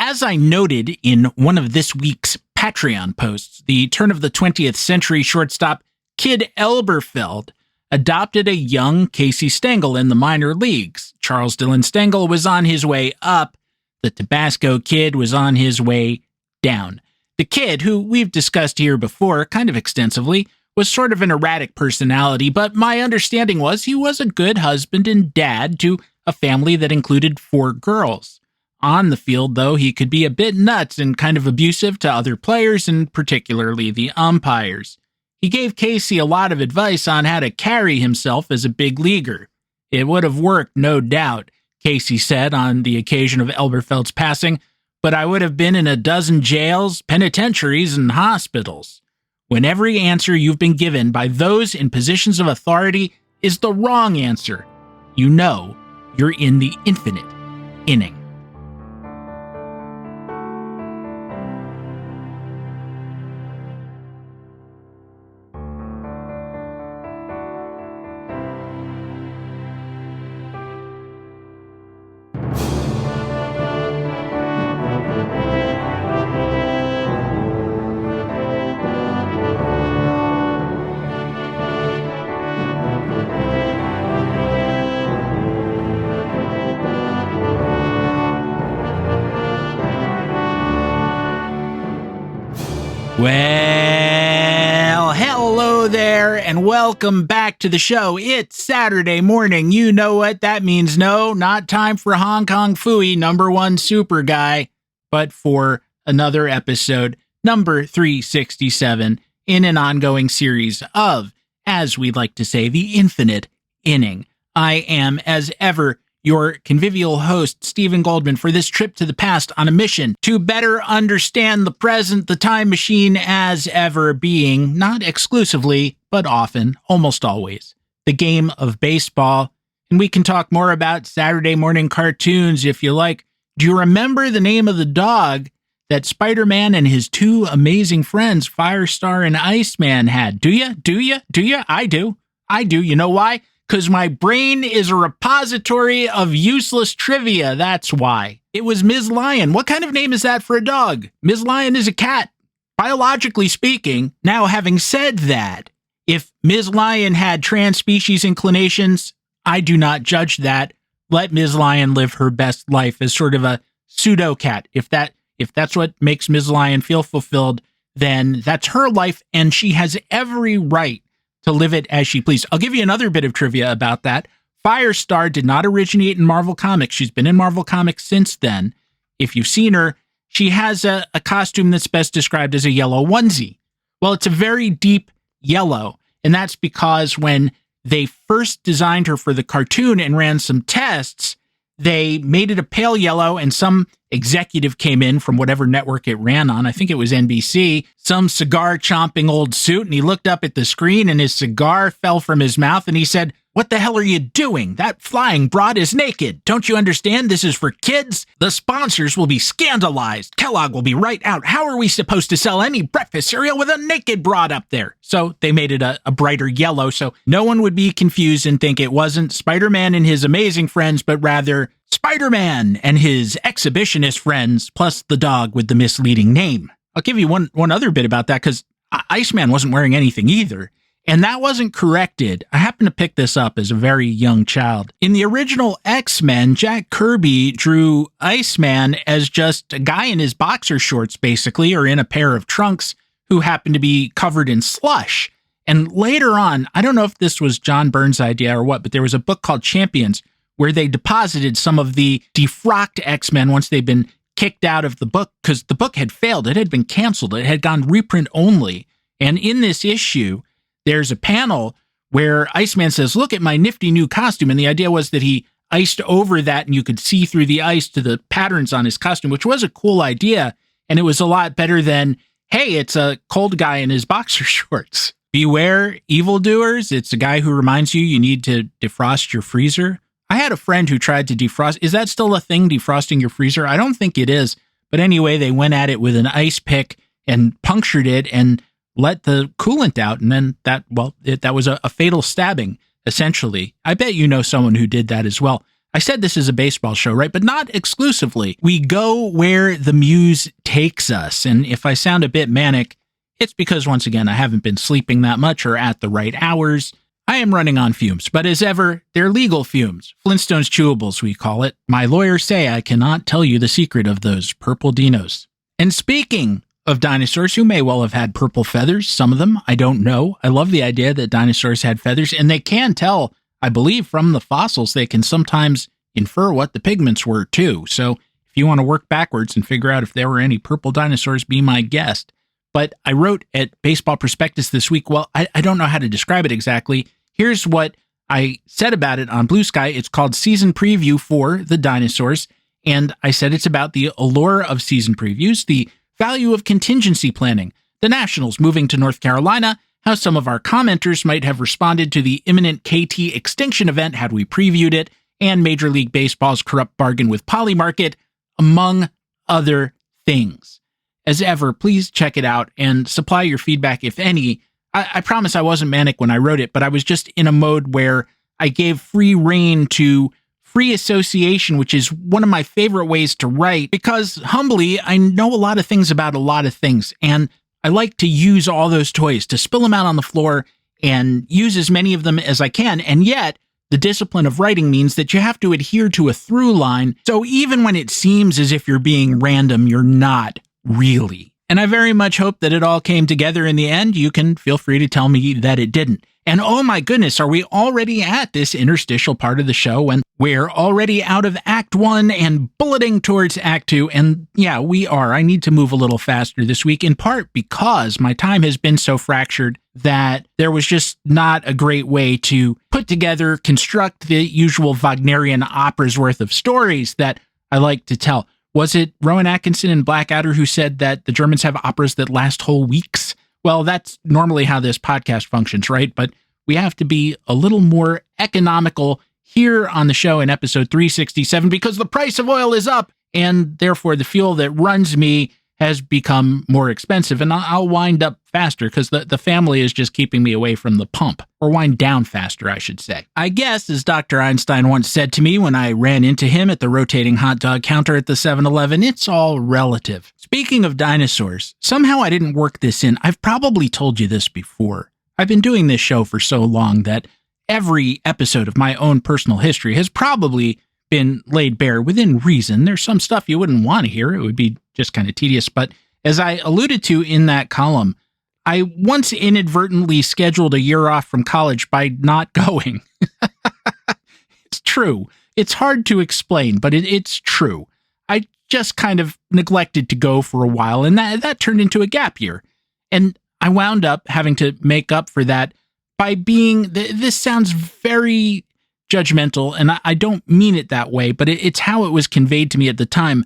As I noted in one of this week's Patreon posts, the turn of the 20th century shortstop Kid Elberfeld adopted a young Casey Stengel in the minor leagues. Charles Dillon Stengel was on his way up. The Tabasco Kid was on his way down. The Kid, who we've discussed here before kind of extensively, was sort of an erratic personality, but my understanding was he was a good husband and dad to a family that included 4 girls. On the field, though, he could be a bit nuts and kind of abusive to other players, and particularly the umpires. He gave Casey a lot of advice on how to carry himself as a big leaguer. It would have worked, no doubt, Casey said on the occasion of Elberfeld's passing, but I would have been in a dozen jails, penitentiaries, and hospitals. When every answer you've been given by those in positions of authority is the wrong answer, you know you're in the infinite inning. Well, hello there, and welcome back to the show. It's Saturday morning. You know what that means. No, not time for Hong Kong Phooey, #1 super guy, but for another episode, number 367, in an ongoing series of, as we'd like to say, the infinite inning. I am, as ever, your convivial host, Stephen Goldman, for this trip to the past on a mission to better understand the present, the time machine as ever being, not exclusively, but often, almost always, the game of baseball. And we can talk more about Saturday morning cartoons if you like. Do you remember the name of the dog that Spider-Man and his 2 amazing friends, Firestar and Iceman, had? Do you? I do. You know why? Because my brain is a repository of useless trivia, that's why. It was Ms. Lion. What kind of name is that for a dog? Ms. Lion is a cat, biologically speaking. Now, having said that, if Ms. Lion had trans-species inclinations, I do not judge that. Let Ms. Lion live her best life as sort of a pseudo-cat. If that's what makes Ms. Lion feel fulfilled, then that's her life, and she has every right to live it as she pleased. I'll give you another bit of trivia about that. Firestar did not originate in Marvel Comics. She's been in Marvel Comics since then. If you've seen her, she has a costume that's best described as a yellow onesie. Well, it's a very deep yellow, and that's because when they first designed her for the cartoon and ran some tests, they made it a pale yellow, and some executive came in from whatever network it ran on. I think it was NBC, some cigar-chomping old suit, and he looked up at the screen, and his cigar fell from his mouth, and he said, "What the hell are you doing? That flying broad is naked. Don't you understand this is for kids? The sponsors will be scandalized. Kellogg will be right out. How are we supposed to sell any breakfast cereal with a naked broad up there?" So they made it a brighter yellow, so no one would be confused and think it wasn't Spider-Man and his amazing friends, but rather Spider-Man and his exhibitionist friends, plus the dog with the misleading name. I'll give you one other bit about that, because Iceman wasn't wearing anything either. And that wasn't corrected. I happened to pick this up as a very young child. In the original X-Men, Jack Kirby drew Iceman as just a guy in his boxer shorts, basically, or in a pair of trunks, who happened to be covered in slush. And later on, I don't know if this was John Byrne's idea or what, but there was a book called Champions, where they deposited some of the defrocked X-Men once they'd been kicked out of the book, because the book had failed. It had been canceled. It had gone reprint only. And in this issue, there's a panel where Iceman says, "Look at my nifty new costume." And the idea was that he iced over that and you could see through the ice to the patterns on his costume, which was a cool idea. And it was a lot better than, hey, it's a cold guy in his boxer shorts. Beware evildoers. It's a guy who reminds you need to defrost your freezer. I had a friend who tried to defrost. Is that still a thing, defrosting your freezer? I don't think it is. But anyway, they went at it with an ice pick and punctured it and let the coolant out. And then that was a fatal stabbing, essentially. I bet you know someone who did that as well. I said this is a baseball show, right? But not exclusively. We go where the muse takes us. And if I sound a bit manic, it's because, once again, I haven't been sleeping that much or at the right hours. I am running on fumes, but as ever, they're legal fumes. Flintstones chewables, we call it. My lawyers say I cannot tell you the secret of those purple dinos. And speaking of dinosaurs who may well have had purple feathers, some of them, I don't know. I love the idea that dinosaurs had feathers, and they can tell, I believe, from the fossils. They can sometimes infer what the pigments were, too. So if you want to work backwards and figure out if there were any purple dinosaurs, be my guest. But I wrote at Baseball Prospectus this week, well, I don't know how to describe it exactly. Here's what I said about it on Blue Sky. It's called Season Preview for the Dinosaurs. And I said it's about the allure of season previews, the value of contingency planning, the Nationals moving to North Carolina, how some of our commenters might have responded to the imminent KT extinction event had we previewed it, and Major League Baseball's corrupt bargain with Polymarket, among other things. As ever, please check it out and supply your feedback, if any. I promise I wasn't manic when I wrote it, but I was just in a mode where I gave free rein to free association, which is one of my favorite ways to write, because humbly, I know a lot of things about a lot of things, and I like to use all those toys, to spill them out on the floor and use as many of them as I can, and yet the discipline of writing means that you have to adhere to a through line, so even when it seems as if you're being random, you're not really. And I very much hope that it all came together in the end. You can feel free to tell me that it didn't. And oh my goodness, are we already at this interstitial part of the show when we're already out of Act 1 and bulleting towards Act 2? And yeah, we are. I need to move a little faster this week, in part because my time has been so fractured that there was just not a great way to put together, construct the usual Wagnerian opera's worth of stories that I like to tell. Was it Rowan Atkinson and Blackadder who said that the Germans have operas that last whole weeks? Well, that's normally how this podcast functions, right? But we have to be a little more economical here on the show in episode 367 because the price of oil is up, and therefore the fuel that runs me has become more expensive, and I'll wind up faster because the family is just keeping me away from the pump, or wind down faster, I should say. I guess, as Dr. Einstein once said to me when I ran into him at the rotating hot dog counter at the 7-Eleven, it's all relative. Speaking of dinosaurs, somehow I didn't work this in. I've probably told you this before. I've been doing this show for so long that every episode of my own personal history has probably been laid bare within reason. There's some stuff you wouldn't want to hear. It would be just kind of tedious. But as I alluded to in that column, I once inadvertently scheduled a year off from college by not going. It's true. It's hard to explain, but it's true. I just kind of neglected to go for a while, and that turned into a gap year. And I wound up having to make up for that by being, this sounds very judgmental, and I don't mean it that way, but it's how it was conveyed to me at the time.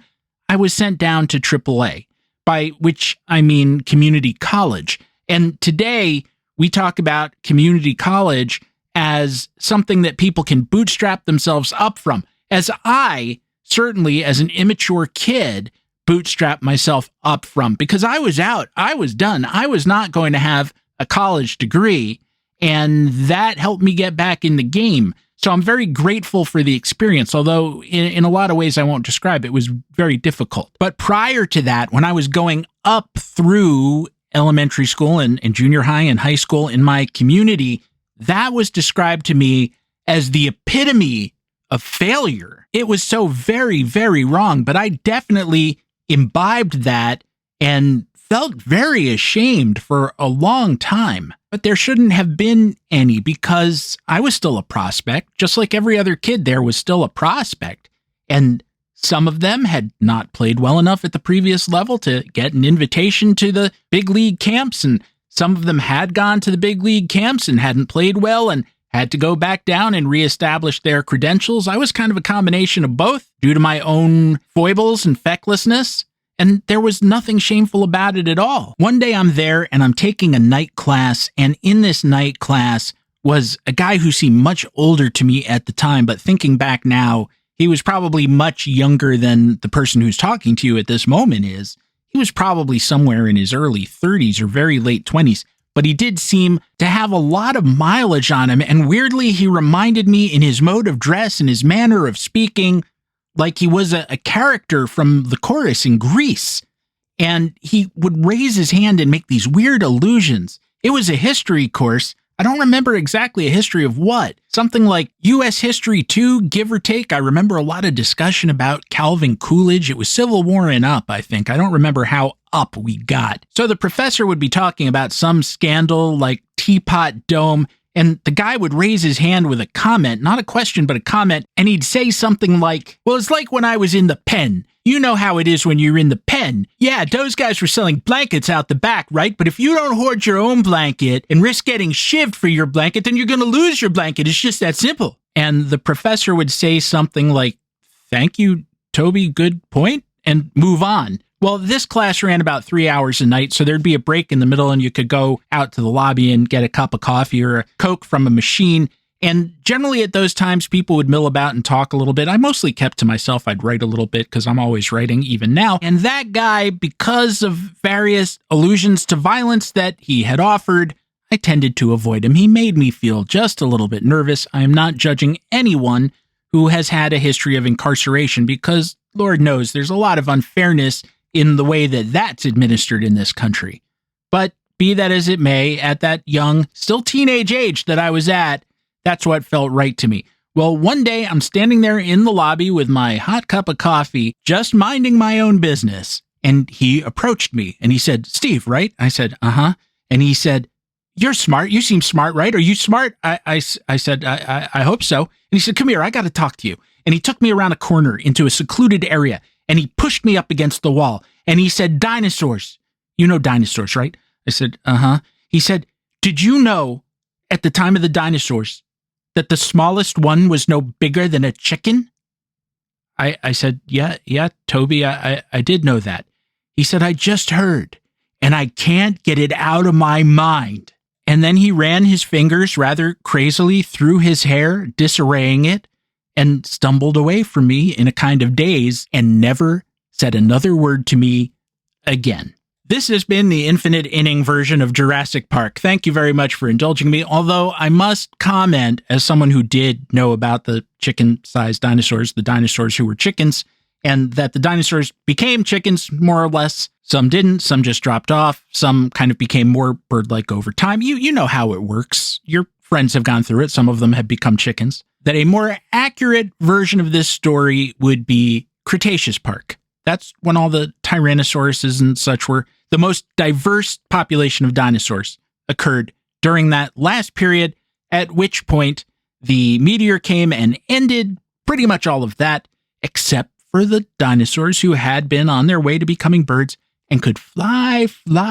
I was sent down to AAA, by which I mean community college. And today we talk about community college as something that people can bootstrap themselves up from, as I, certainly as an immature kid, bootstrapped myself up from, because I was out, I was done, I was not going to have a college degree, and that helped me get back in the game. So I'm very grateful for the experience, although in a lot of ways I won't describe, it was very difficult. But prior to that, when I was going up through elementary school and junior high and high school in my community, that was described to me as the epitome of failure. It was so very, very wrong, but I definitely imbibed that and felt very ashamed for a long time. But there shouldn't have been any, because I was still a prospect, just like every other kid there was still a prospect. And some of them had not played well enough at the previous level to get an invitation to the big league camps, and some of them had gone to the big league camps and hadn't played well and had to go back down and reestablish their credentials. I was kind of a combination of both due to my own foibles and fecklessness. And there was nothing shameful about it at all. One day I'm there and I'm taking a night class, and in this night class was a guy who seemed much older to me at the time, but thinking back now, he was probably much younger than the person who's talking to you at this moment is. He was probably somewhere in his early 30s or very late 20s, but he did seem to have a lot of mileage on him, and weirdly, he reminded me in his mode of dress and his manner of speaking like he was a character from the chorus in Grease. And he would raise his hand and make these weird allusions. It was a history course. I don't remember exactly a history of what. Something like U.S. History 2, give or take. I remember a lot of discussion about Calvin Coolidge. It was Civil War and up, I think. I don't remember how up we got. So the professor would be talking about some scandal like Teapot Dome, and the guy would raise his hand with a comment, not a question, but a comment, and he'd say something like, well, it's like when I was in the pen. You know how it is when you're in the pen. Yeah, those guys were selling blankets out the back, right? But if you don't hoard your own blanket and risk getting shivved for your blanket, then you're going to lose your blanket. It's just that simple. And the professor would say something like, thank you, Toby, good point, and move on. Well, this class ran about 3 hours a night, so there'd be a break in the middle and you could go out to the lobby and get a cup of coffee or a Coke from a machine. And generally at those times, people would mill about and talk a little bit. I mostly kept to myself. I'd write a little bit because I'm always writing, even now. And that guy, because of various allusions to violence that he had offered, I tended to avoid him. He made me feel just a little bit nervous. I am not judging anyone who has had a history of incarceration because, Lord knows, there's a lot of unfairness in the way that that's administered in this country. But be that as it may, at that young, still teenage age that I was at, that's what felt right to me. Well, one day I'm standing there in the lobby with my hot cup of coffee, just minding my own business. And he approached me and he said, Steve, right? I said, uh-huh. And he said, you're smart. You seem smart, right? Are you smart? I said, I hope so. And he said, come here, I got to talk to you. And he took me around a corner into a secluded area and he pushed me up against the wall. And he said, dinosaurs. You know dinosaurs, right? I said, uh-huh. He said, did you know at the time of the dinosaurs that the smallest one was no bigger than a chicken? I said, yeah, Toby, I did know that. He said, I just heard, and I can't get it out of my mind. And then he ran his fingers rather crazily through his hair, disarraying it, and stumbled away from me in a kind of daze and never said another word to me again. This has been the infinite inning version of Jurassic Park. Thank you very much for indulging me, although I must comment, as someone who did know about the chicken-sized dinosaurs, the dinosaurs who were chickens, and that the dinosaurs became chickens, more or less. Some didn't, some just dropped off, some kind of became more bird-like over time. You know how it works. Your friends have gone through it. Some of them have become chickens. That a more accurate version of this story would be Cretaceous Park. That's when all the Tyrannosauruses and such were. The most diverse population of dinosaurs occurred during that last period, at which point the meteor came and ended pretty much all of that, except for the dinosaurs who had been on their way to becoming birds and could fly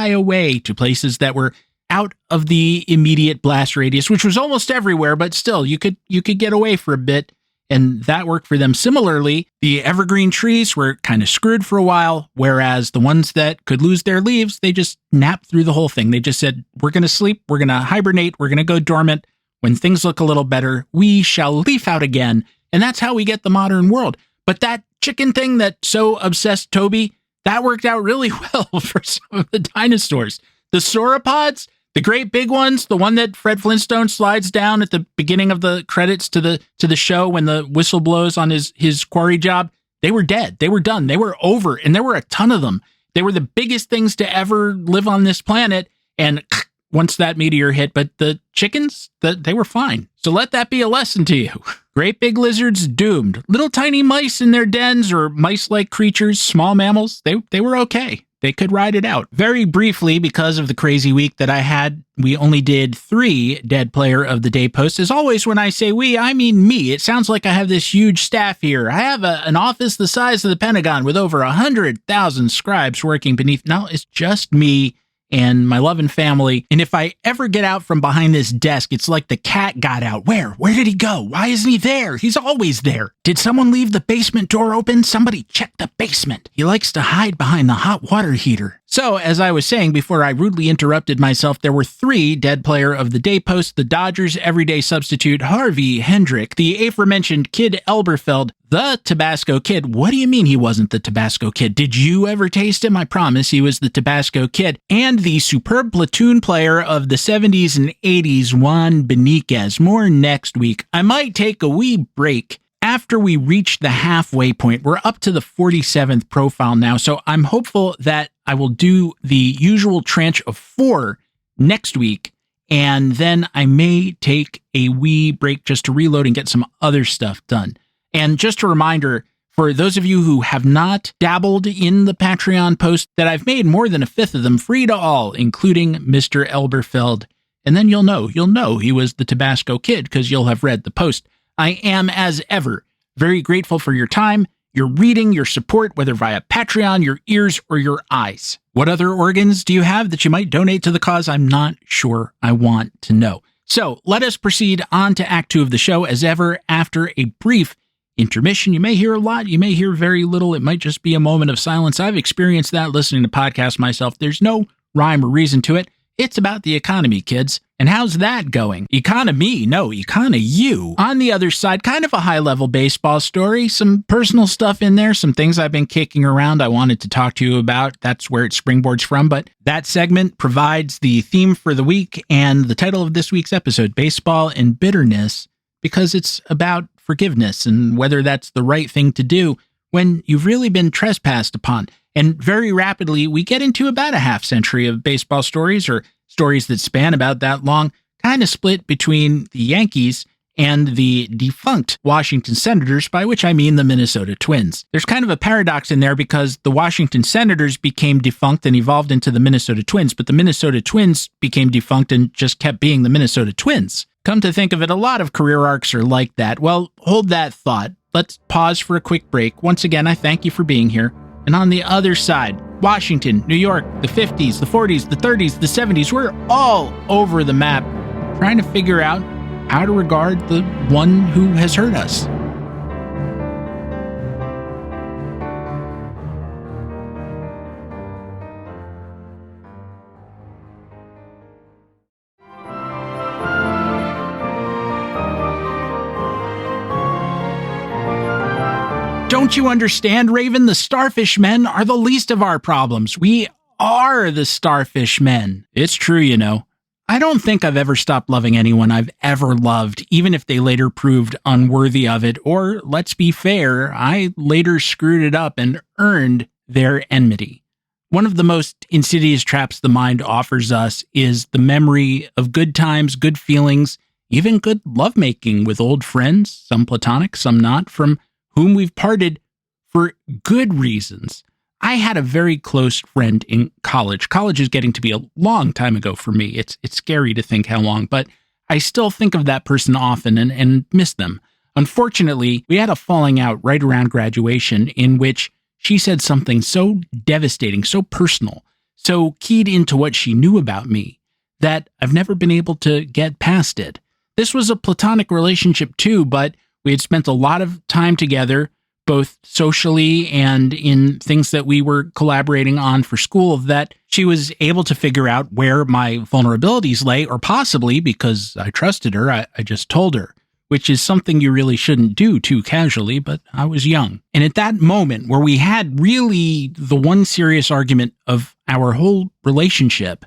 away to places that were out of the immediate blast radius, which was almost everywhere, but still, you could get away for a bit. And that worked for them. Similarly, the evergreen trees were kind of screwed for a while, whereas the ones that could lose their leaves, they just napped through the whole thing. They just said, we're going to sleep, we're going to hibernate, we're going to go dormant. When things look a little better, we shall leaf out again. And that's how we get the modern world. But that chicken thing that so obsessed Toby, that worked out really well for some of the dinosaurs. The sauropods, the great big ones, the one that Fred Flintstone slides down at the beginning of the credits to the show when the whistle blows on his quarry job, they were dead. They were done. They were over. And there were a ton of them. They were the biggest things to ever live on this planet. And once that meteor hit, but the chickens, they were fine. So let that be a lesson to you. Great big lizards doomed. Little tiny mice in their dens or mice-like creatures, small mammals, they were okay. They could ride it out. Very briefly, because of the crazy week that I had, we only did 3 Dead Player of the Day posts. As always, when I say we, I mean me. It sounds like I have this huge staff here. I have an office the size of the Pentagon with over 100,000 scribes working beneath. No, it's just me and my loving family. And if I ever get out from behind this desk, it's like the cat got out. Where did he go? Why isn't he there? He's always there. Did someone leave the basement door open? Somebody check the basement. He likes to hide behind the hot water heater. So, as I was saying before I rudely interrupted myself, there were 3 Dead Player of the Day posts: the Dodgers everyday substitute Harvey Hendrick, the aforementioned Kid Elberfeld, the Tabasco Kid. What do you mean he wasn't the Tabasco Kid? Did you ever taste him? I promise he was the Tabasco Kid. And the superb platoon player of the 70s and 80s, Juan Beniquez. More next week. I might take a wee break after we reach the halfway point. We're up to the 47th profile now, so I'm hopeful that I will do the usual tranche of 4 next week, and then I may take a wee break just to reload and get some other stuff done. And just a reminder, for those of you who have not dabbled in the Patreon post, that I've made more than a 5th of them free to all, including Mr. Elberfeld, and then you'll know he was the Tabasco Kid because you'll have read the post. I am, as ever, very grateful for your time, your reading, your support, whether via Patreon, your ears, or your eyes. What other organs do you have that you might donate to the cause? I'm not sure. I want to know. So let us proceed on to Act 2 of the show. As ever, after a brief intermission, you may hear a lot, you may hear very little. It might just be a moment of silence. I've experienced that listening to podcasts myself. There's no rhyme or reason to it. It's about the economy, kids. And how's that going? Economy? No, you. On the other side, kind of a high-level baseball story, some personal stuff in there, some things I've been kicking around I wanted to talk to you about. That's where it springboards from, but that segment provides the theme for the week and the title of this week's episode, Baseball and Bitterness, because it's about forgiveness and whether that's the right thing to do when you've really been trespassed upon. And very rapidly, we get into about a half century of baseball stories, or stories that span about that long, kind of split between the Yankees and the defunct Washington Senators, by which I mean the Minnesota Twins. There's kind of a paradox in there because the Washington Senators became defunct and evolved into the Minnesota Twins, but the Minnesota Twins became defunct and just kept being the Minnesota Twins. Come to think of it, a lot of career arcs are like that. Well, hold that thought. Let's pause for a quick break. Once again, I thank you for being here. And on the other side, Washington, New York, the 50s, the 40s, the 30s, the 70s, we're all over the map trying to figure out how to regard the one who has hurt us. Don't you understand, Raven? The Starfish Men are the least of our problems. We are the Starfish Men. It's true, you know. I don't think I've ever stopped loving anyone I've ever loved, even if they later proved unworthy of it, or, let's be fair, I later screwed it up and earned their enmity. One of the most insidious traps the mind offers us is the memory of good times, good feelings, even good lovemaking with old friends, some platonic, some not, from whom we've parted for good reasons. I had a very close friend in college. College is getting to be a long time ago for me. It's scary to think how long, but I still think of that person often and miss them. Unfortunately, we had a falling out right around graduation in which she said something so devastating, so personal, so keyed into what she knew about me that I've never been able to get past it. This was a platonic relationship too, but we had spent a lot of time together, both socially and in things that we were collaborating on for school, that she was able to figure out where my vulnerabilities lay, or possibly, because I trusted her, I just told her, which is something you really shouldn't do too casually, but I was young. And at that moment where we had really the one serious argument of our whole relationship,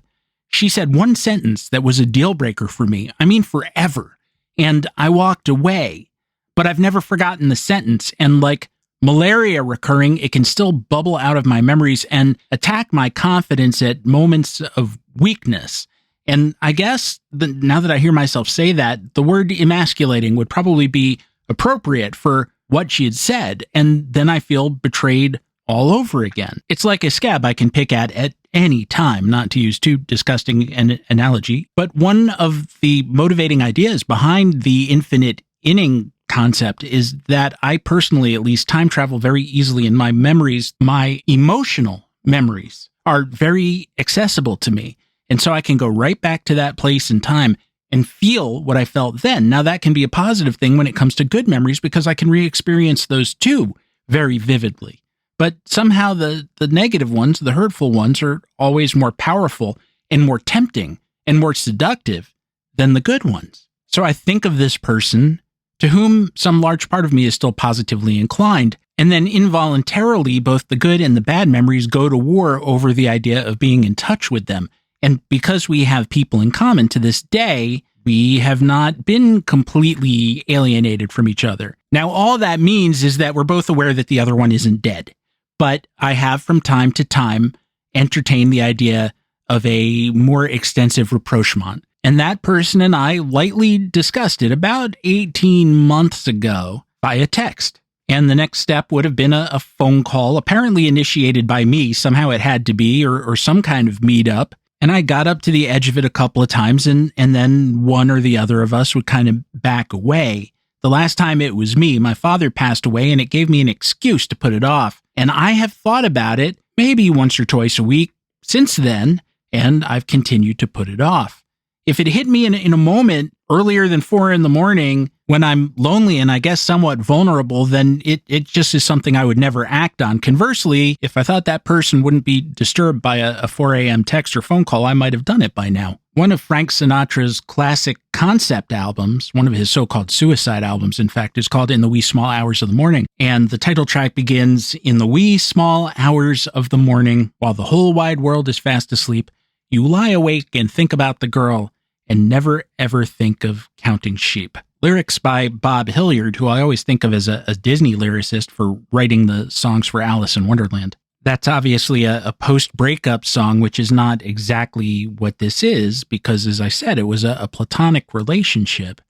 she said one sentence that was a deal breaker for me. I mean, forever. And I walked away. But I've never forgotten the sentence, and like malaria recurring, it can still bubble out of my memories and attack my confidence at moments of weakness. And I guess now that I hear myself say that, the word emasculating would probably be appropriate for what she had said, and then I feel betrayed all over again. It's like a scab I can pick at any time, not to use too disgusting an analogy, but one of the motivating ideas behind the infinite inning concept is that I personally, at least, time travel very easily, and my memories, my emotional memories, are very accessible to me. And so I can go right back to that place and time and feel what I felt then. Now, that can be a positive thing when it comes to good memories because I can re-experience those too very vividly. But somehow the negative ones, the hurtful ones, are always more powerful and more tempting and more seductive than the good ones. So I think of this person to whom some large part of me is still positively inclined, and then involuntarily both the good and the bad memories go to war over the idea of being in touch with them. And because we have people in common to this day, we have not been completely alienated from each other. Now, all that means is that we're both aware that the other one isn't dead. But I have from time to time entertained the idea of a more extensive rapprochement. And that person and I lightly discussed it about 18 months ago via text. And the next step would have been a phone call, apparently initiated by me. Somehow it had to be, or some kind of meetup. And I got up to the edge of it a couple of times, and then one or the other of us would kind of back away. The last time it was me. My father passed away, and it gave me an excuse to put it off. And I have thought about it maybe once or twice a week since then, and I've continued to put it off. If it hit me in a moment earlier than 4 a.m, when I'm lonely and I guess somewhat vulnerable, then it just is something I would never act on. Conversely, if I thought that person wouldn't be disturbed by a 4 a.m. text or phone call, I might have done it by now. One of Frank Sinatra's classic concept albums, one of his so-called suicide albums, in fact, is called In the Wee Small Hours of the Morning. And the title track begins, "In the wee small hours of the morning, while the whole wide world is fast asleep, you lie awake and think about the girl and never ever think of counting sheep." Lyrics by Bob Hilliard, who I always think of as a Disney lyricist for writing the songs for Alice in Wonderland. That's obviously a post-breakup song, which is not exactly what this is, because, as I said, it was a platonic relationship,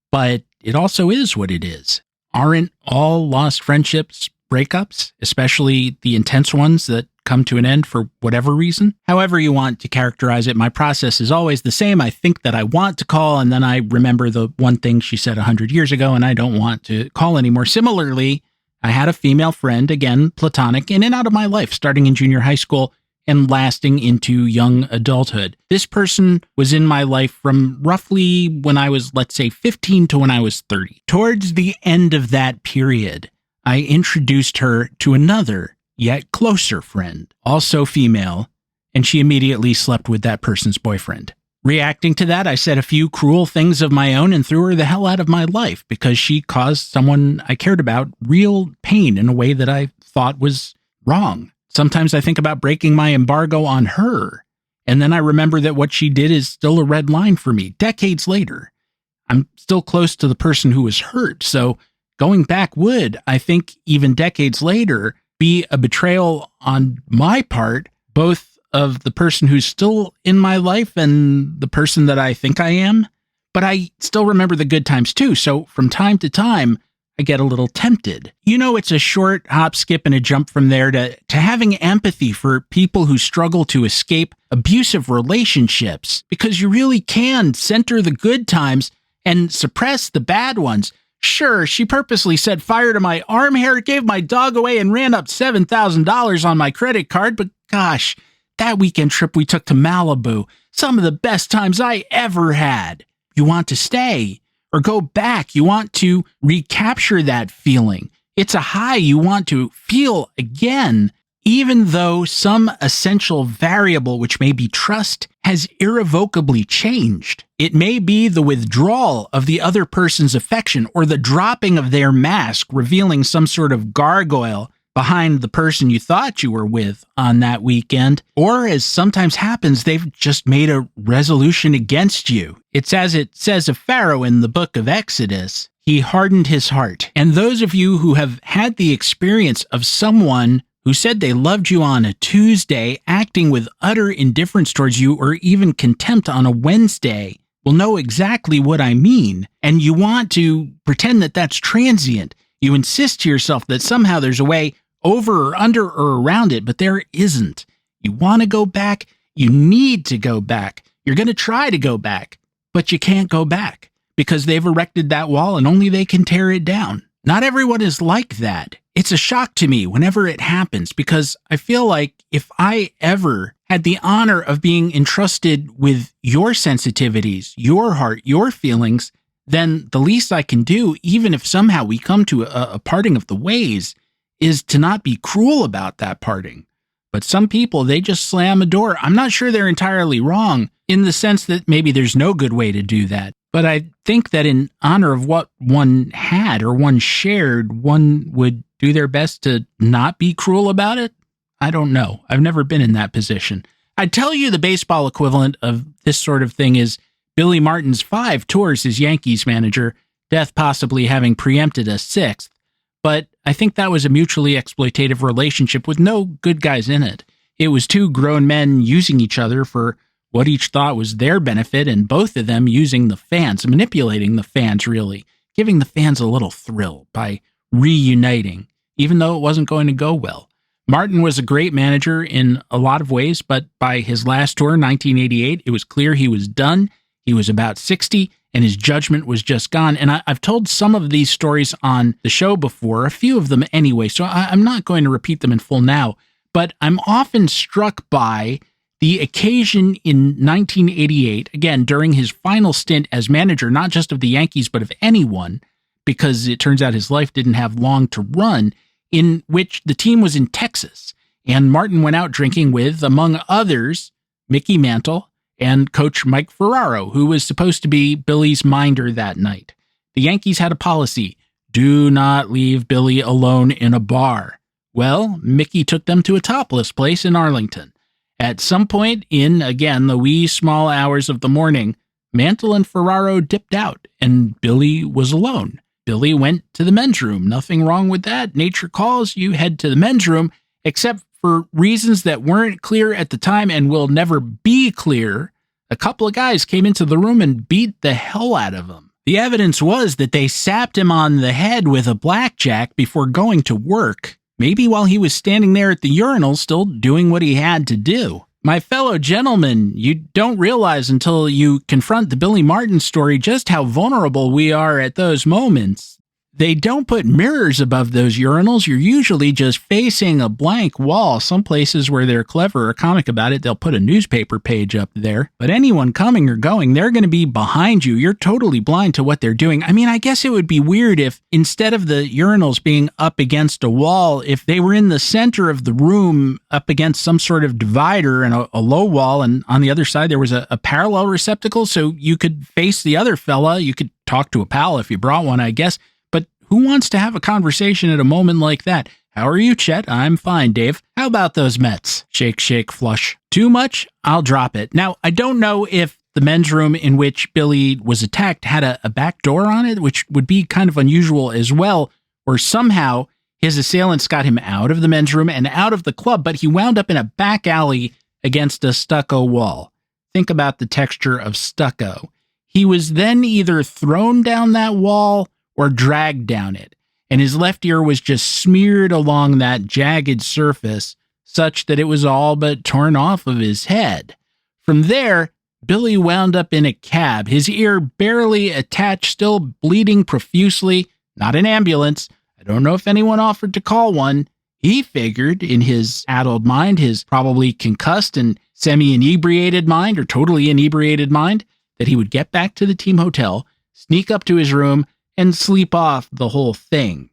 but it also is what it is. Aren't all lost friendships breakups, especially the intense ones that come to an end for whatever reason? However you want to characterize it, my process is always the same. I think that I want to call, and then I remember the one thing she said 100 years ago, and I don't want to call anymore. Similarly, I had a female friend, again, platonic, in and out of my life, starting in junior high school and lasting into young adulthood. This person was in my life from roughly when I was, let's say, 15 to when I was 30. Towards the end of that period, I introduced her to another, yet closer friend, also female, and she immediately slept with that person's boyfriend. Reacting to that, I said a few cruel things of my own and threw her the hell out of my life because she caused someone I cared about real pain in a way that I thought was wrong. Sometimes I think about breaking my embargo on her, and then I remember that what she did is still a red line for me. Decades later, I'm still close to the person who was hurt, so going back would, I think, even decades later, be a betrayal on my part, both of the person who's still in my life and the person that I think I am. But I still remember the good times too, so from time to time, I get a little tempted. You know, it's a short hop, skip, and a jump from there to having empathy for people who struggle to escape abusive relationships, because you really can center the good times and suppress the bad ones. Sure, she purposely set fire to my arm hair, gave my dog away, and ran up $7,000 on my credit card, but gosh, that weekend trip we took to Malibu, some of the best times I ever had. You want to stay or go back. You want to recapture that feeling. It's a high you want to feel again, even though some essential variable, which may be trust, has irrevocably changed. It may be the withdrawal of the other person's affection or the dropping of their mask, revealing some sort of gargoyle behind the person you thought you were with on that weekend, or as sometimes happens, they've just made a resolution against you. It's as it says of Pharaoh in the book of Exodus, he hardened his heart. And those of you who have had the experience of someone who said they loved you on a Tuesday, acting with utter indifference towards you or even contempt on a Wednesday, will know exactly what I mean. And you want to pretend that that's transient. You insist to yourself that somehow there's a way over or under or around it, but there isn't. You want to go back. You need to go back. You're going to try to go back, but you can't go back because they've erected that wall and only they can tear it down. Not everyone is like that. It's a shock to me whenever it happens because I feel like if I ever had the honor of being entrusted with your sensitivities, your heart, your feelings, then the least I can do, even if somehow we come to a parting of the ways, is to not be cruel about that parting. But some people, they just slam a door. I'm not sure they're entirely wrong in the sense that maybe there's no good way to do that. But I think that in honor of what one had or one shared, one would do their best to not be cruel about it. I don't know. I've never been in that position. I'd tell you the baseball equivalent of this sort of thing is Billy Martin's 5 tours as Yankees manager, death possibly having preempted a 6th. But I think that was a mutually exploitative relationship with no good guys in it. It was 2 grown men using each other for what each thought was their benefit, and both of them using the fans, manipulating the fans really, giving the fans a little thrill by reuniting, even though it wasn't going to go well. Martin was a great manager in a lot of ways, but by his last tour, 1988, it was clear he was done. He was about 60, and his judgment was just gone. And I've told some of these stories on the show before, a few of them anyway, so I'm not going to repeat them in full now. But I'm often struck by the occasion in 1988, again, during his final stint as manager, not just of the Yankees, but of anyone, because it turns out his life didn't have long to run, in which the team was in Texas. And Martin went out drinking with, among others, Mickey Mantle and coach Mike Ferraro, who was supposed to be Billy's minder that night. The Yankees had a policy: do not leave Billy alone in a bar. Well, Mickey took them to a topless place in Arlington. At some point in, again, the wee small hours of the morning, Mantle and Ferraro dipped out, and Billy was alone. Billy went to the men's room. Nothing wrong with that. Nature calls, you head to the men's room, except for reasons that weren't clear at the time and will never be clear. A couple of guys came into the room and beat the hell out of him. The evidence was that they sapped him on the head with a blackjack before going to work. Maybe while he was standing there at the urinal, still doing what he had to do. My fellow gentlemen, you don't realize until you confront the Billy Martin story just how vulnerable we are at those moments. They don't put mirrors above those urinals. You're usually just facing a blank wall. Some places where they're clever or comic about it, they'll put a newspaper page up there. But anyone coming or going, they're going to be behind you. You're totally blind to what they're doing. I mean, I guess it would be weird if instead of the urinals being up against a wall, if they were in the center of the room up against some sort of divider and a low wall, and on the other side there was a parallel receptacle so you could face the other fella. You could talk to a pal if you brought one, I guess. Who wants to have a conversation at a moment like that? How are you, Chet? I'm fine, Dave. How about those Mets? Shake, shake, flush. Too much? I'll drop it. Now, I don't know if the men's room in which Billy was attacked had a back door on it, which would be kind of unusual as well, or somehow his assailants got him out of the men's room and out of the club, but he wound up in a back alley against a stucco wall. Think about the texture of stucco. He was then either thrown down that wall or dragged down it, and his left ear was just smeared along that jagged surface such that it was all but torn off of his head. From there, Billy wound up in a cab, his ear barely attached, still bleeding profusely. Not an ambulance. I don't know if anyone offered to call one. He figured in his addled mind, his probably concussed and semi-inebriated mind or totally inebriated mind, that he would get back to the team hotel, sneak up to his room, and sleep off the whole thing.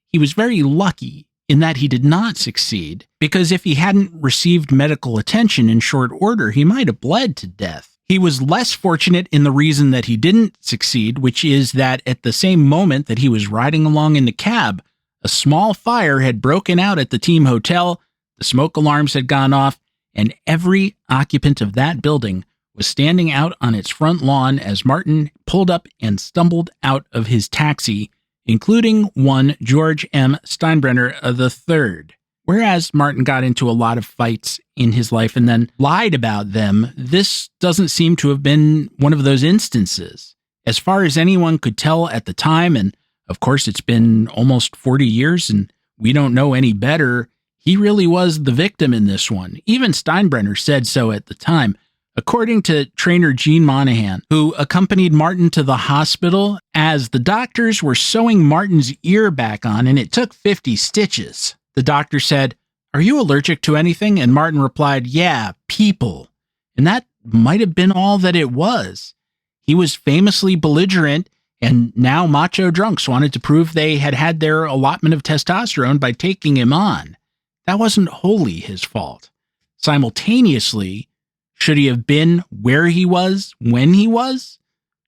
He was very lucky in that he did not succeed, because if he hadn't received medical attention in short order, he might have bled to death. He was less fortunate in the reason that he didn't succeed, which is that at the same moment that he was riding along in the cab, a small fire had broken out at the team hotel, the smoke alarms had gone off, and every occupant of that building was standing out on its front lawn as Martin pulled up and stumbled out of his taxi, including one George M. Steinbrenner III. Whereas Martin got into a lot of fights in his life and then lied about them, this doesn't seem to have been one of those instances. As far as anyone could tell at the time, and of course it's been almost 40 years and we don't know any better, he really was the victim in this one. Even Steinbrenner said so at the time. According to trainer Gene Monahan, who accompanied Martin to the hospital as the doctors were sewing Martin's ear back on, and it took 50 stitches. The doctor said, "Are you allergic to anything?" And Martin replied, "Yeah, people." And that might have been all that it was. He was famously belligerent, And now macho drunks wanted to prove they had had their allotment of testosterone by taking him on. That wasn't wholly his fault. Simultaneously, should he have been where he was when he was?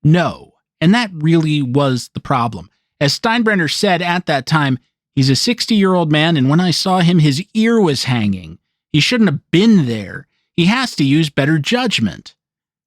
No. And that really was the problem. As Steinbrenner said at that time, he's a 60-year-old man, and when I saw him, his ear was hanging. He shouldn't have been there. He has to use better judgment.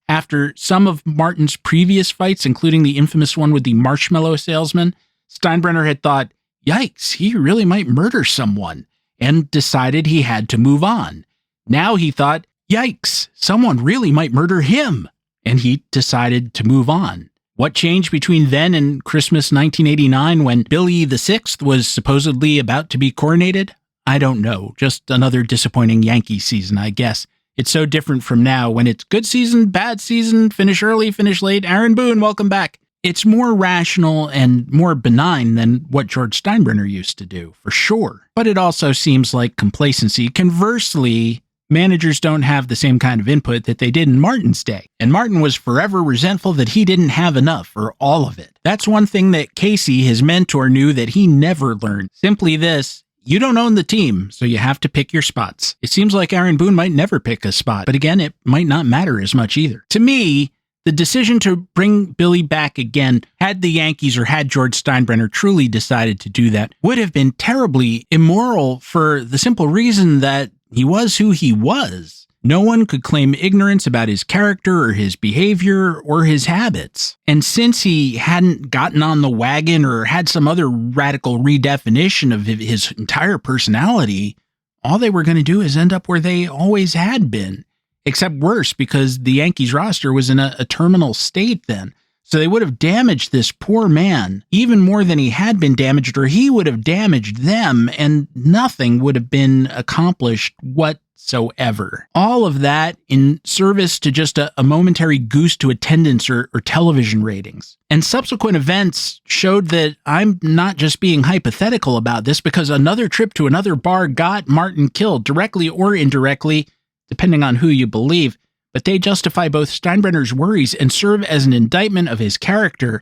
After some of Martin's previous fights, including the infamous one with the marshmallow salesman, Steinbrenner had thought, yikes, he really might murder someone, and decided he had to move on. Now he thought, yikes, someone really might murder him, and he decided to move on. What changed between then and Christmas 1989 when Billy VI was supposedly about to be coronated? I don't know. Just another disappointing Yankee season, I guess. It's so different from now when it's good season, bad season, finish early, finish late. Aaron Boone, welcome back. It's more rational and more benign than what George Steinbrenner used to do, for sure. But it also seems like complacency. Conversely, managers don't have the same kind of input that they did in Martin's day. And Martin was forever resentful that he didn't have enough, or all of it. That's one thing that Casey, his mentor, knew that he never learned. Simply this: you don't own the team, so you have to pick your spots. It seems like Aaron Boone might never pick a spot, but again, it might not matter as much either. To me, the decision to bring Billy back again, had the Yankees or had George Steinbrenner truly decided to do that, would have been terribly immoral for the simple reason that he was who he was. No one could claim ignorance about his character or his behavior or his habits. And since he hadn't gotten on the wagon or had some other radical redefinition of his entire personality, all they were going to do is end up where they always had been. Except worse, because the Yankees roster was in a terminal state then. So they would have damaged this poor man even more than he had been damaged, or he would have damaged them, and nothing would have been accomplished whatsoever. All of that in service to just a momentary goose to attendance or television ratings. And subsequent events showed that I'm not just being hypothetical about this, because another trip to another bar got Martin killed, directly or indirectly, depending on who you believe. But they justify both Steinbrenner's worries and serve as an indictment of his character,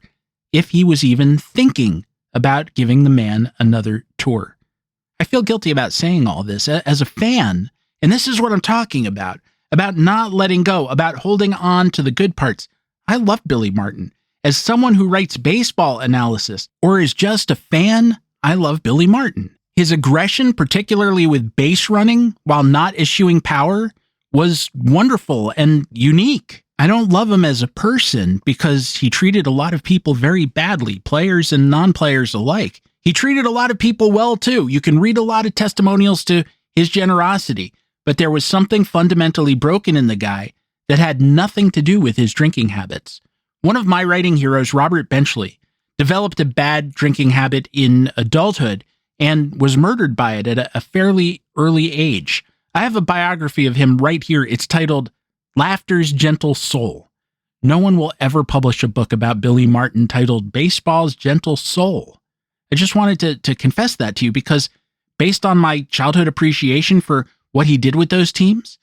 if he was even thinking about giving the man another tour. I feel guilty about saying all this as a fan, and this is what I'm talking about not letting go, about holding on to the good parts. I love Billy Martin. As someone who writes baseball analysis or is just a fan, I love Billy Martin. His aggression, particularly with base running while not eschewing power, was wonderful and unique. I don't love him as a person because he treated a lot of people very badly, players and non-players alike. He treated a lot of people well too. You can read a lot of testimonials to his generosity, but there was something fundamentally broken in the guy that had nothing to do with his drinking habits. One of my writing heroes, Robert Benchley, developed a bad drinking habit in adulthood and was murdered by it at a fairly early age. I have a biography of him right here. It's titled Laughter's Gentle Soul. No one will ever publish a book about Billy Martin titled Baseball's Gentle Soul. I just wanted to confess that to you because based on my childhood appreciation for what he did with those teams,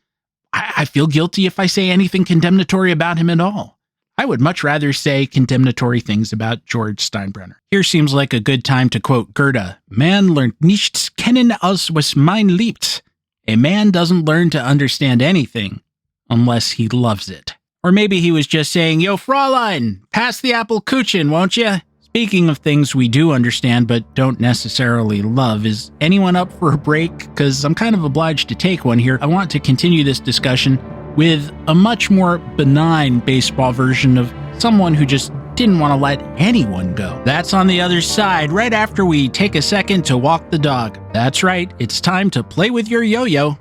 I feel guilty if I say anything condemnatory about him at all. I would much rather say condemnatory things about George Steinbrenner. Here seems like a good time to quote Goethe, "Man lernt nichts kennen als was mein liebt." A man doesn't learn to understand anything unless he loves it. Or maybe he was just saying, "Yo, Fraulein, pass the apple kuchen, won't ya?" Speaking of things we do understand but don't necessarily love, is anyone up for a break? Because I'm kind of obliged to take one here. I want to continue this discussion with a much more benign baseball version of someone who just didn't want to let anyone go. That's on the other side, right after we take a second to walk the dog. That's right, it's time to play with your yo-yo.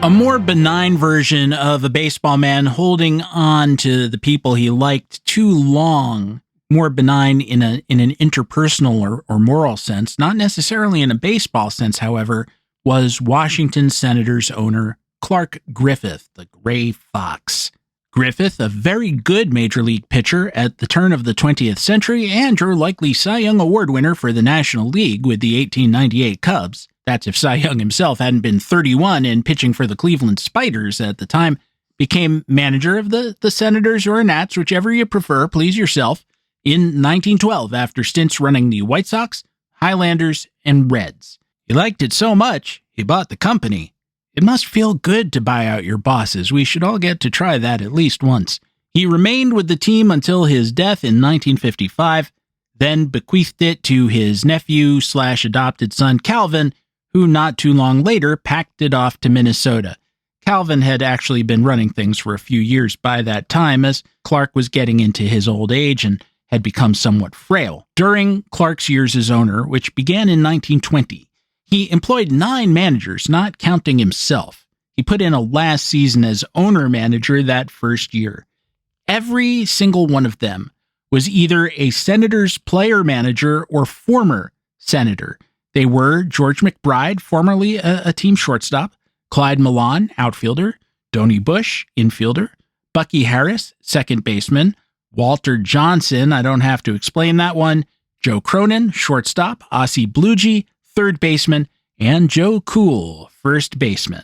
A more benign version of a baseball man holding on to the people he liked too long. More benign in an interpersonal or moral sense, not necessarily in a baseball sense, however, was Washington Senators owner Clark Griffith, the Gray Fox. Griffith, a very good major league pitcher at the turn of the 20th century and your likely Cy Young Award winner for the National League with the 1898 Cubs. That's if Cy Young himself hadn't been 31 and pitching for the Cleveland Spiders at the time. Became manager of the Senators or Nats, whichever you prefer, please yourself, in 1912 after stints running the White Sox, Highlanders, and Reds. He liked it so much, he bought the company. It must feel good to buy out your bosses. We should all get to try that at least once. He remained with the team until his death in 1955, then bequeathed it to his nephew/adopted son Calvin, who not too long later packed it off to Minnesota. Calvin had actually been running things for a few years by that time, as Clark was getting into his old age and had become somewhat frail. During Clark's years as owner, which began in 1920, he employed 9 managers, not counting himself. He put in a last season as owner-manager that first year. Every single one of them was either a Senators player-manager or former Senator. They were George McBride, formerly a team shortstop, Clyde Milan, outfielder, Donnie Bush, infielder, Bucky Harris, second baseman, Walter Johnson, I don't have to explain that one, Joe Cronin, shortstop, Ossie Bluege, third baseman, and Joe Cool, first baseman.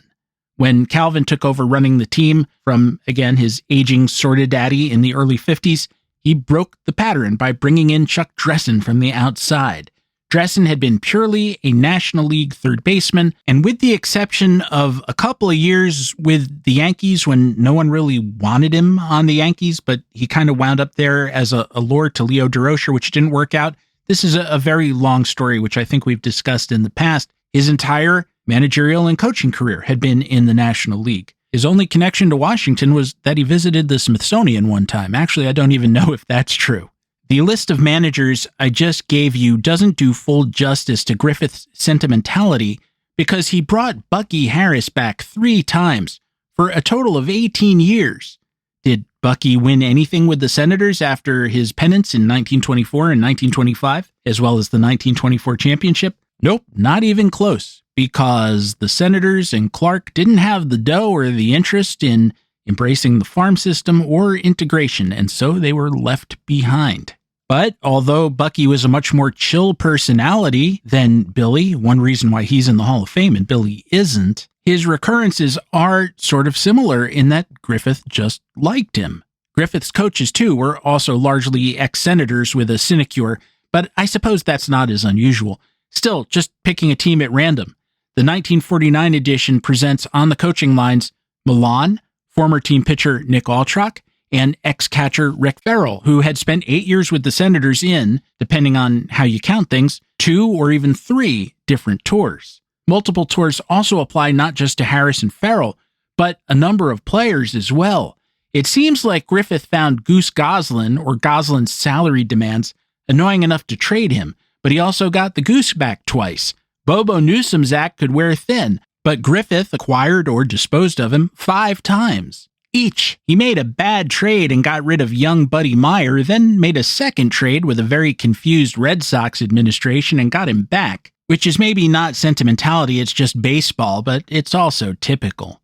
When Calvin took over running the team from, again, his aging sorta daddy in the early 50s, he broke the pattern by bringing in Chuck Dressen from the outside. Dressen had been purely a National League third baseman, and with the exception of a couple of years with the Yankees when no one really wanted him on the Yankees, but he kind of wound up there as a lure to Leo Durocher, which didn't work out. This is a very long story, which I think we've discussed in the past. His entire managerial and coaching career had been in the National League. His only connection to Washington was that he visited the Smithsonian one time. Actually, I don't even know if that's true. The list of managers I just gave you doesn't do full justice to Griffith's sentimentality because he brought Bucky Harris back 3 times for a total of 18 years. Did Bucky win anything with the Senators after his pennants in 1924 and 1925, as well as the 1924 championship? Nope, not even close, because the Senators and Clark didn't have the dough or the interest in embracing the farm system or integration, and so they were left behind. But although Bucky was a much more chill personality than Billy, one reason why he's in the Hall of Fame and Billy isn't, his recurrences are sort of similar in that Griffith just liked him. Griffith's coaches, too, were also largely ex-Senators with a sinecure, but I suppose that's not as unusual. Still, just picking a team at random. The 1949 edition presents on the coaching lines Milan, former team pitcher Nick Altrock, and ex-catcher Rick Farrell, who had spent 8 years with the Senators in, depending on how you count things, 2 or even 3 different tours. Multiple tours also apply not just to Harris and Farrell, but a number of players as well. It seems like Griffith found Goose Goslin, or Goslin's salary demands, annoying enough to trade him, but he also got the Goose back twice. Bobo Newsom's act could wear thin, but Griffith acquired or disposed of him 5 times. Each, he made a bad trade and got rid of young Buddy Meyer, then made a second trade with a very confused Red Sox administration and got him back, which is maybe not sentimentality, it's just baseball, but it's also typical.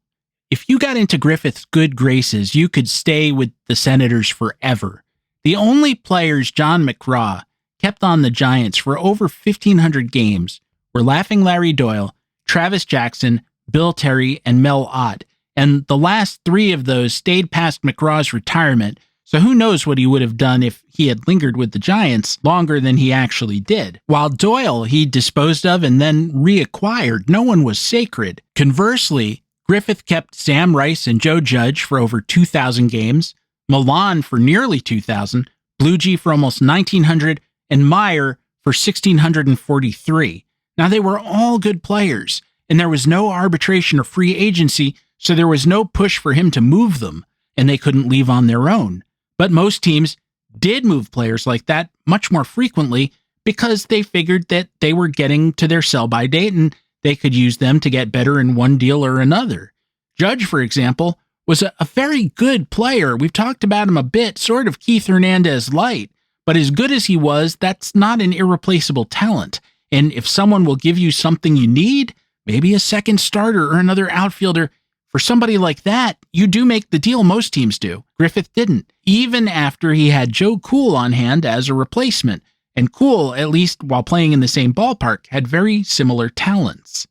If you got into Griffith's good graces, you could stay with the Senators forever. The only players John McGraw kept on the Giants for over 1,500 games were Laughing Larry Doyle, Travis Jackson, Bill Terry, and Mel Ott, and the last 3 of those stayed past McGraw's retirement, so who knows what he would have done if he had lingered with the Giants longer than he actually did. While Doyle he disposed of and then reacquired, no one was sacred. Conversely, Griffith kept Sam Rice and Joe Judge for over 2,000 games, Milan for nearly 2,000, Bluege for almost 1,900, and Meyer for 1,643. Now, they were all good players, and there was no arbitration or free agency, so there was no push for him to move them, and they couldn't leave on their own. But most teams did move players like that much more frequently because they figured that they were getting to their sell-by date and they could use them to get better in one deal or another. Judge, for example, was a very good player. We've talked about him a bit, sort of Keith Hernandez light, but as good as he was, that's not an irreplaceable talent. And if someone will give you something you need, maybe a second starter or another outfielder, for somebody like that, you do make the deal, most teams do. Griffith didn't, even after he had Joe Cool on hand as a replacement. And Cool, at least while playing in the same ballpark, had very similar talents.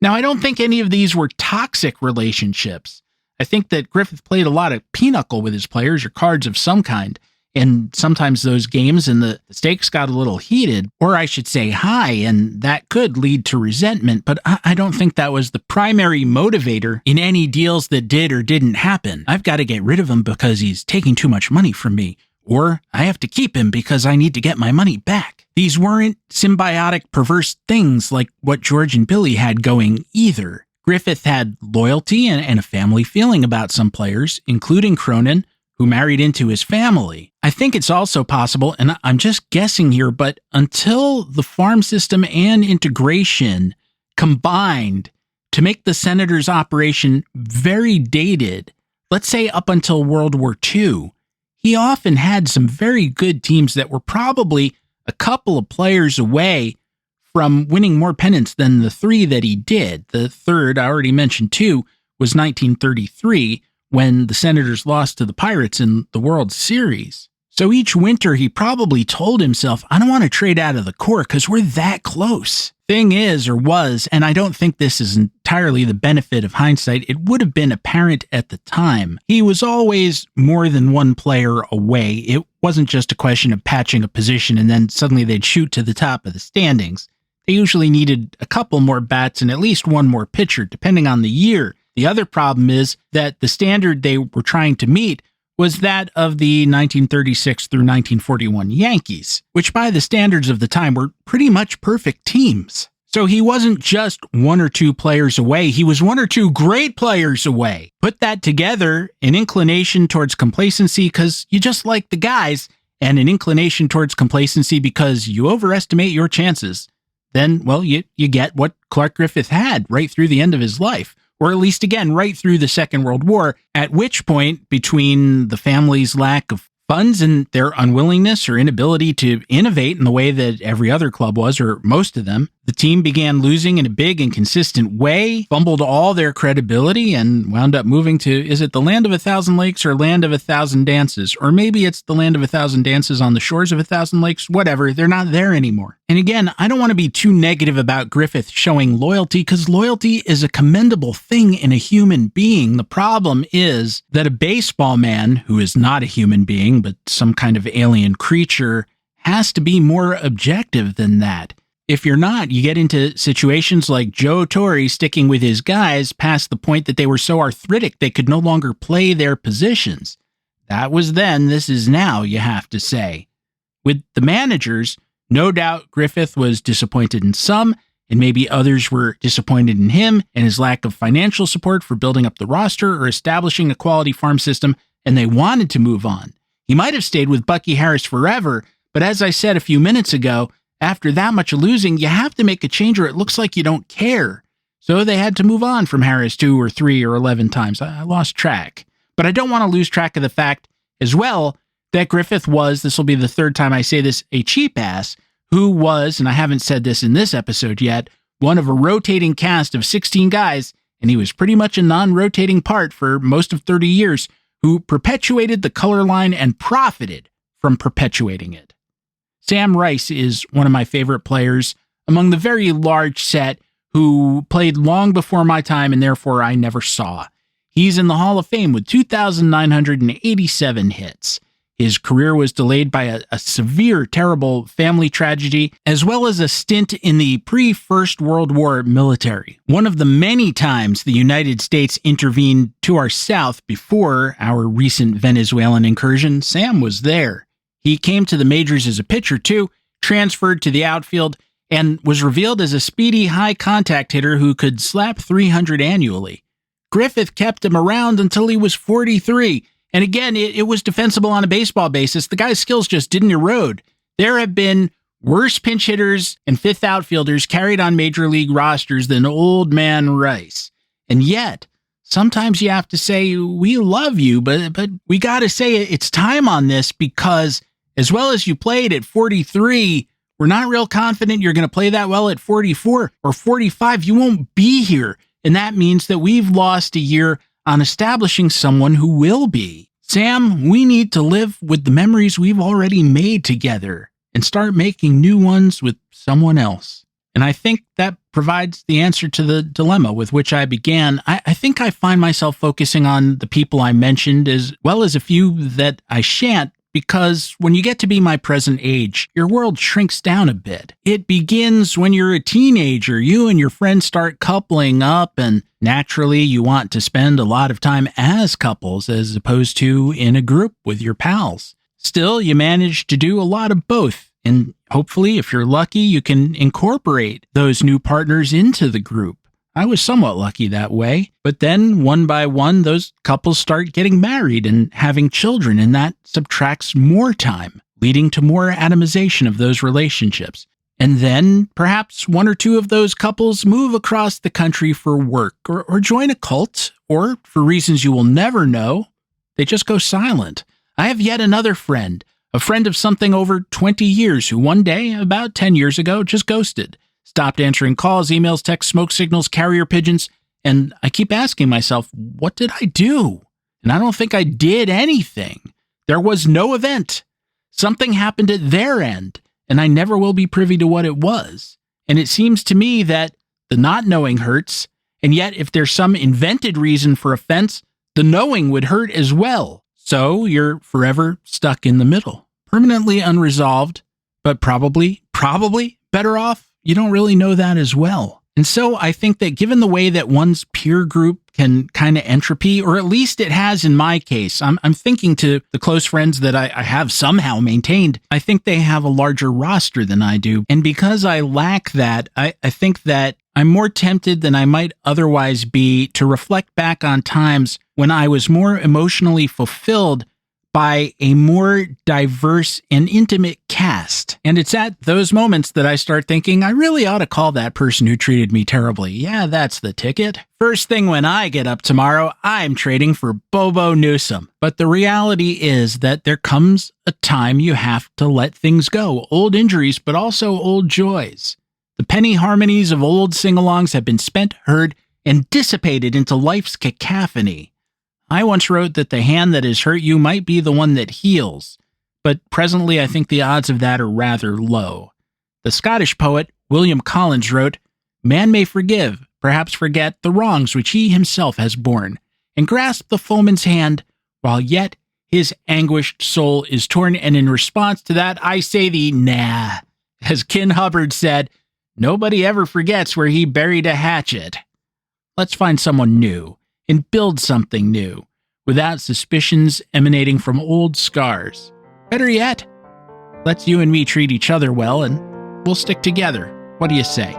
Now, I don't think any of these were toxic relationships. I think that Griffith played a lot of pinochle with his players or cards of some kind, and sometimes those games and the stakes got a little heated, or I should say high, and that could lead to resentment, but I don't think that was the primary motivator in any deals that did or didn't happen. I've got to get rid of him because he's taking too much money from me, or I have to keep him because I need to get my money back. These weren't symbiotic, perverse things like what George and Billy had going either. Griffith had loyalty and a family feeling about some players, including Cronin, who married into his family. I think it's also possible, and I'm just guessing here, but until the farm system and integration combined to make the Senators' operation very dated, let's say up until World War II, he often had some very good teams that were probably a couple of players away from winning more pennants than the three that he did. The third, I already mentioned too, was 1933, when the Senators lost to the Pirates in the World Series. So each winter he probably told himself, I don't want to trade out of the core because we're that close. Thing is, or was, and I don't think this is entirely the benefit of hindsight, it would have been apparent at the time. He was always more than one player away. It wasn't just a question of patching a position and then suddenly they'd shoot to the top of the standings. They usually needed a couple more bats and at least one more pitcher, depending on the year. The other problem is that the standard they were trying to meet was that of the 1936 through 1941 Yankees, which by the standards of the time were pretty much perfect teams. So he wasn't just one or two players away, he was one or two great players away. Put that together, an inclination towards complacency because you just like the guys, and an inclination towards complacency because you overestimate your chances. Then, well, you get what Clark Griffith had right through the end of his life. Or at least, again, right through the Second World War, at which point, between the family's lack of funds and their unwillingness or inability to innovate in the way that every other club was, or most of them, the team began losing in a big and consistent way, fumbled all their credibility, and wound up moving to, is it the land of 1,000 lakes or land of 1,000 dances? Or maybe it's the land of 1,000 dances on the shores of 1,000 lakes, whatever, they're not there anymore. And again, I don't want to be too negative about Griffith showing loyalty, because loyalty is a commendable thing in a human being. The problem is that a baseball man, who is not a human being, but some kind of alien creature, has to be more objective than that. If you're not, you get into situations like Joe Torre sticking with his guys past the point that they were so arthritic they could no longer play their positions. That was then, this is now, you have to say. With the managers, no doubt Griffith was disappointed in some, and maybe others were disappointed in him and his lack of financial support for building up the roster or establishing a quality farm system, and they wanted to move on. He might have stayed with Bucky Harris forever, but as I said a few minutes ago, after that much losing, you have to make a change or it looks like you don't care. So they had to move on from Harris 2 or 3 or 11 times. I lost track. But I don't want to lose track of the fact as well that Griffith was, this will be the third time I say this, a cheap ass who was, and I haven't said this in this episode yet, one of a rotating cast of 16 guys, and he was pretty much a non-rotating part for most of 30 years, who perpetuated the color line and profited from perpetuating it. Sam Rice is one of my favorite players among the very large set who played long before my time and therefore I never saw. He's in the Hall of Fame with 2,987 hits. His career was delayed by a severe, terrible family tragedy, as well as a stint in the pre-First World War military. One of the many times the United States intervened to our south before our recent Venezuelan incursion, Sam was there. He came to the majors as a pitcher, too, transferred to the outfield, and was revealed as a speedy, high-contact hitter who could slap 300 annually. Griffith kept him around until he was 43, and again, it was defensible on a baseball basis. The guy's skills just didn't erode. There have been worse pinch hitters and fifth outfielders carried on major league rosters than old man Rice. And yet, sometimes you have to say, we love you, but we got to say it's time on this because as well as you played at 43, we're not real confident you're going to play that well at 44 or 45. You won't be here. And that means that we've lost a year on establishing someone who will be. Sam, we need to live with the memories we've already made together and start making new ones with someone else. And I think that provides the answer to the dilemma with which I began. I think I find myself focusing on the people I mentioned as well as a few that I shan't, because when you get to be my present age, your world shrinks down a bit. It begins when you're a teenager. You and your friends start coupling up, and naturally you want to spend a lot of time as couples as opposed to in a group with your pals. Still, you manage to do a lot of both, and hopefully, if you're lucky, you can incorporate those new partners into the group. I was somewhat lucky that way, but then one by one, those couples start getting married and having children, and that subtracts more time, leading to more atomization of those relationships. And then perhaps one or two of those couples move across the country for work or join a cult, or for reasons you will never know, they just go silent. I have yet another friend, a friend of something over 20 years who one day, about 10 years ago, just ghosted. Stopped answering calls, emails, texts, smoke signals, carrier pigeons, and I keep asking myself, what did I do? And I don't think I did anything. There was no event. Something happened at their end, and I never will be privy to what it was. And it seems to me that the not knowing hurts, and yet if there's some invented reason for offense, the knowing would hurt as well. So you're forever stuck in the middle, permanently unresolved, but probably better off. You don't really know that as well. And so I think that given the way that one's peer group can kind of entropy, or at least it has in my case, I'm thinking to the close friends that I have somehow maintained, I think they have a larger roster than I do. And because I lack that, I think that I'm more tempted than I might otherwise be to reflect back on times when I was more emotionally fulfilled by a more diverse and intimate cast. And it's at those moments that I start thinking, I really ought to call that person who treated me terribly. Yeah, that's the ticket. First thing when I get up tomorrow, I'm trading for Bobo Newsom. But the reality is that there comes a time you have to let things go. Old injuries, but also old joys. The penny harmonies of old sing-alongs have been spent, heard, and dissipated into life's cacophony. I once wrote that the hand that has hurt you might be the one that heals, but presently I think the odds of that are rather low. The Scottish poet William Collins wrote, "Man may forgive, perhaps forget, the wrongs which he himself has borne, and grasp the foeman's hand, while yet his anguished soul is torn." And in response to that, I say thee, nah. As Ken Hubbard said, nobody ever forgets where he buried a hatchet. Let's find someone new and build something new, without suspicions emanating from old scars. Better yet, let's you and me treat each other well, and we'll stick together. What do you say?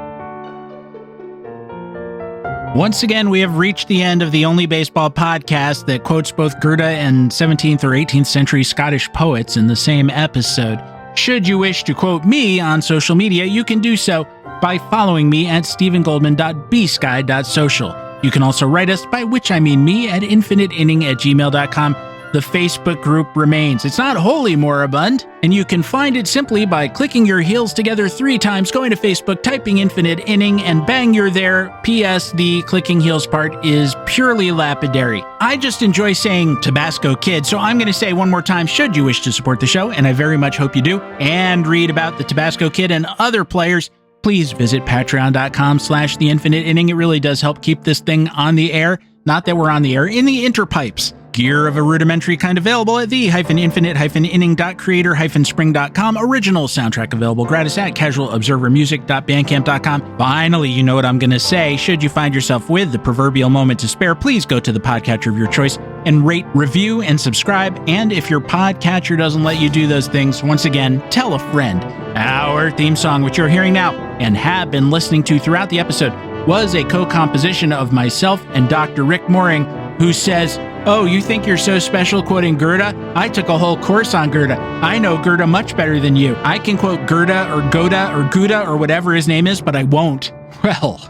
Once again, we have reached the end of the only baseball podcast that quotes both Goethe and 17th or 18th century Scottish poets in the same episode. Should you wish to quote me on social media, you can do so by following me at stephengoldman.bsky.social. You can also write us, by which I mean me, at infiniteinning@gmail.com. The Facebook group remains. It's not wholly moribund, and you can find it simply by clicking your heels together 3 times, going to Facebook, typing Infinite Inning, and bang, you're there. P.S. The clicking heels part is purely lapidary. I just enjoy saying Tabasco Kid, so I'm going to say one more time, should you wish to support the show, and I very much hope you do, and read about the Tabasco Kid and other players, please visit patreon.com/The Infinite Inning. It really does help keep this thing on the air. Not that we're on the air, in the interpipes. Gear of a rudimentary kind available at the-infinite-inning.creator-spring.com. Original soundtrack available gratis at casualobservermusic.bandcamp.com. Finally, you know what I'm going to say. Should you find yourself with the proverbial moment to spare, please go to the podcatcher of your choice and rate, review, and subscribe. And if your podcatcher doesn't let you do those things, once again, tell a friend. Our theme song, which you're hearing now and have been listening to throughout the episode, was a co-composition of myself and Dr. Rick Mooring, who says, "Oh, you think you're so special quoting Goethe? I took a whole course on Goethe. I know Goethe much better than you. I can quote Goethe or Goethe or Gouda or whatever his name is, but I won't." Well,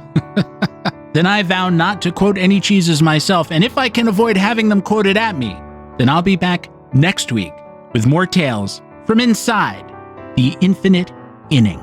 then I vow not to quote any cheeses myself, and if I can avoid having them quoted at me, then I'll be back next week with more tales from inside the Infinite Inning.